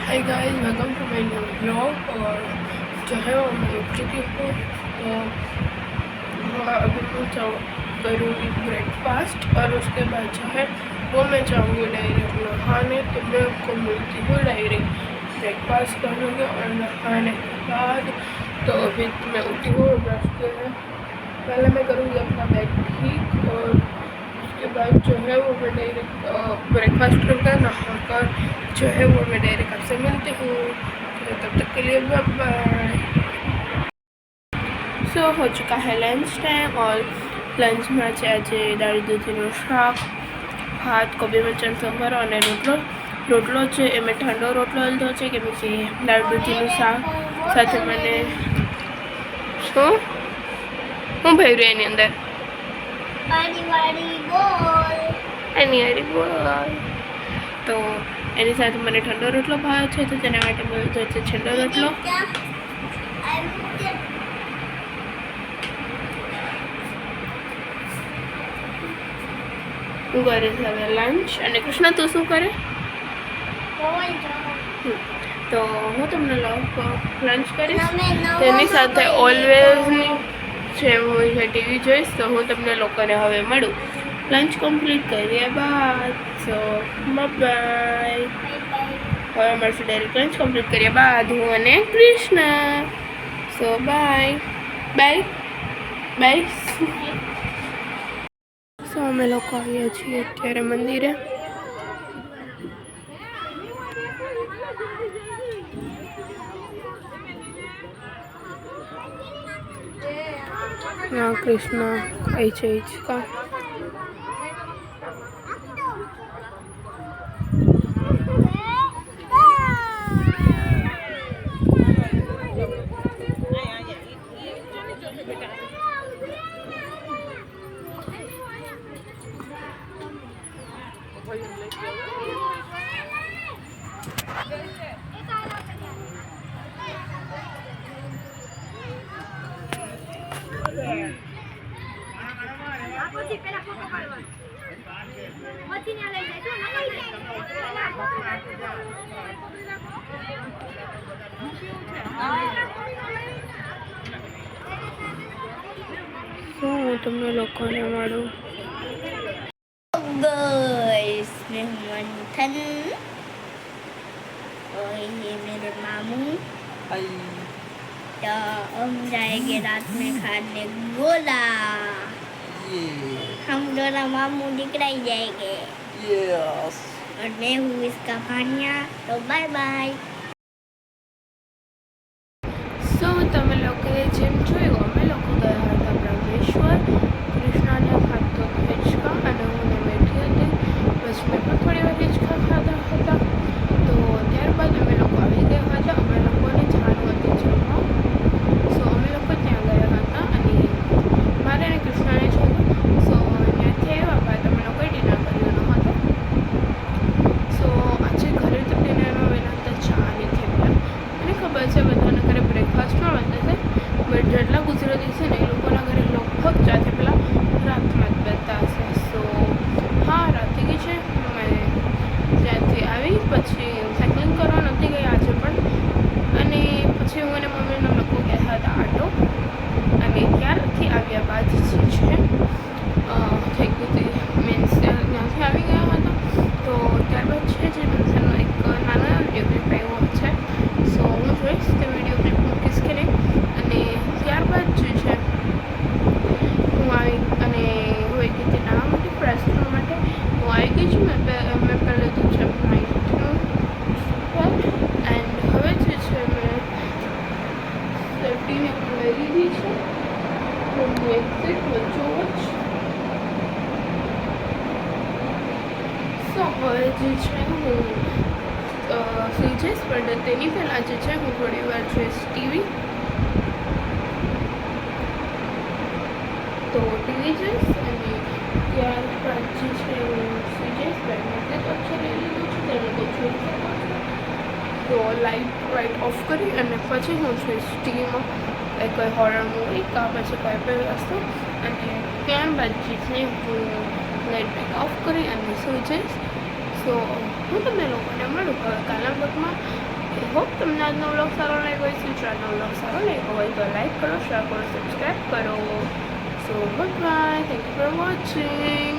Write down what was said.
Hi guys, welcome to my new blog. और जो है वो मैं उठ चुकी हूँ, तो अभी मैं करूँगी ब्रेकफास्ट और उसके बाद जो है वो मैं जाऊँगी डायरेक्ट नहाने। तो मैं आपको मिलती हूँ डायरेक्ट ब्रेकफास्ट करूँगी और नहाने के बाद। तो अभी मैं उठी हूँ, ब्रश किया, पहले मैं करूँगी अपना बैग ठीक, और उसके बाद जो है वो मैं डायरेक्ट ब्रेकफास्ट करके नहाकर जो है वो मैं डायरेक्ट आपसे मिलती हूँ। तो तब तक के लिए बाय बाय। सो हो चुका है लंच टाइम, और लंच में आज दाળ દૂધીનું શાક, ભાત, કોબી મરચાં સંભારો અને રોટલો છે એ મેં ઠંડો રોટલો લીધો છે કે પછી દાળ દૂધીનું શાક સાથે મને શું ભર્યું એની અંદર એની વાળી બોલ, તો એની સાથે મને ઠંડો રોટલો ભાવે છે, તો તેના માટે મેં લીધો છે ઠંડો રોટલો. હું કરે છે હવે લંચ, અને કૃષ્ણ તું શું કરે? તો હું તમને લંચ કરીશ, તેની સાથે ઓલવેઝની જે હું ટીવી જોઈશ. તો હું તમને લોકોને હવે મળું લંચ કમ્પ્લીટ કર્યા બાદ. So bye. હવે મળશું ડાયરેક્ટ લંચ કમ્પ્લીટ કર્યા બાદ હું અને Krishna. So bye bye bye. સો અમે લોકો આવ્યા છીએ અત્યારે મંદિરે. હા, કૃષ્ણ ખાય છે હિંચકા. હું તમને લોકોને મળું. गाइस मैं हूँ मंथन और ये मेरे मामू. तो हम जाएंगे रात में खाने गोला. हम दोनों मामू निकल जाएंगे. Yes. और मैं हूँ इसका भानिया. तो बाय बाय. સો તમે લોકોએ જેમ જોયું, અમે લોકો ગયા હતા બ્રહ્મેશ્વર. કૃષ્ણને ખાતો હિંચકા અને હું બેઠી હતી. પછી મેં પણ થોડી વાર હિંચકા ખાધા હતા. તો ત્યારબાદ અમે લોકો આવી ગયા હતા. અમે લોકોને જવાનું હતું જમવા. સો અમે લોકો ત્યાં ગયા હતા, અને મારે અને કૃષ્ણને જવું. સો ત્યાંથી આવ્યા બાદ અમે લોકોએ ડિનર કર્યો હતો. સો આજે ઘરે તો ડિનરમાં બન્યા હતા ચા અને થેપલા. મને ખબર છે બધાના ઘરે બ્રેકફાસ્ટમાં બનતા છે, બટ જેટલા ગુજરાતી છે ને એ લોકોના ઘરે લગભગ ચા થેપલા રાતમાં જ બનતા હશે. સો હા, રાતે ગઈ છે. મેં ત્યાંથી આવી પછી સાયકલિંગ કરવા નથી ગઈ આજે પણ, અને પછી હું અને મમ્મીના લોકો ગયા હતા આટો, અને ત્યારથી આવ્યા બાદ જે છે થઈ ગયું હતી, મીન્સ ત્યાંથી આવી ગયા હતા. તો ત્યારબાદ છે જે મેન્શનનો એક નાનો વિડીયો ક્લિપ આવ્યો છે. સો હું જોઈશ તે વિડીયો ક્લિપ મૂકીશ કે નહીં. અને ત્યારબાદ જે છે હું આવી અને હોય કે તે નાવા માટે ફ્રેશ થવા માટે હું આવી ગઈ છું. મેં પહેલાં લીધું છે નાઇટનું એન્ડ હવે જે છે મેં સેફટીને લઈ લીધી છે. હું એક્ઝેક્ટ વચ્ચોવચ. સો હવે જે છે હું સુઈ જઈશ, પણ તેની પહેલાં જે છે હું થોડી વાર જોઈશ ટીવી. તો ટીવી જોઈશ અને ત્યારબાદ જે છે હું સુઈ જઈશ. બેડમાંથી તો છે લઈ લીધું છે, તે લોકો જોઈ શકો છો. તો લાઇટ ઓફ કરી અને પછી હું જોઈશ ટીવીમાં કોઈ હોરર મૂવી કાં પછી કોઈ પણ વસ્તુ. અને ત્યારબાદ જે છે હું લાઇટ ઓફ કરી અને સુઈ જઈશ. સો હું તમને લોકોને મળું હવે કાલના બ્લોગમાં. હોપ તમને આજનો વ્લોગ સારો લાગ્યો હોય. ફ્યુચર આજનો વ્લોગ સારો લાગ્યો હોય તો લાઈક કરો, શેર કરો, સબસ્ક્રાઈબ કરો. So bye, thank you for watching.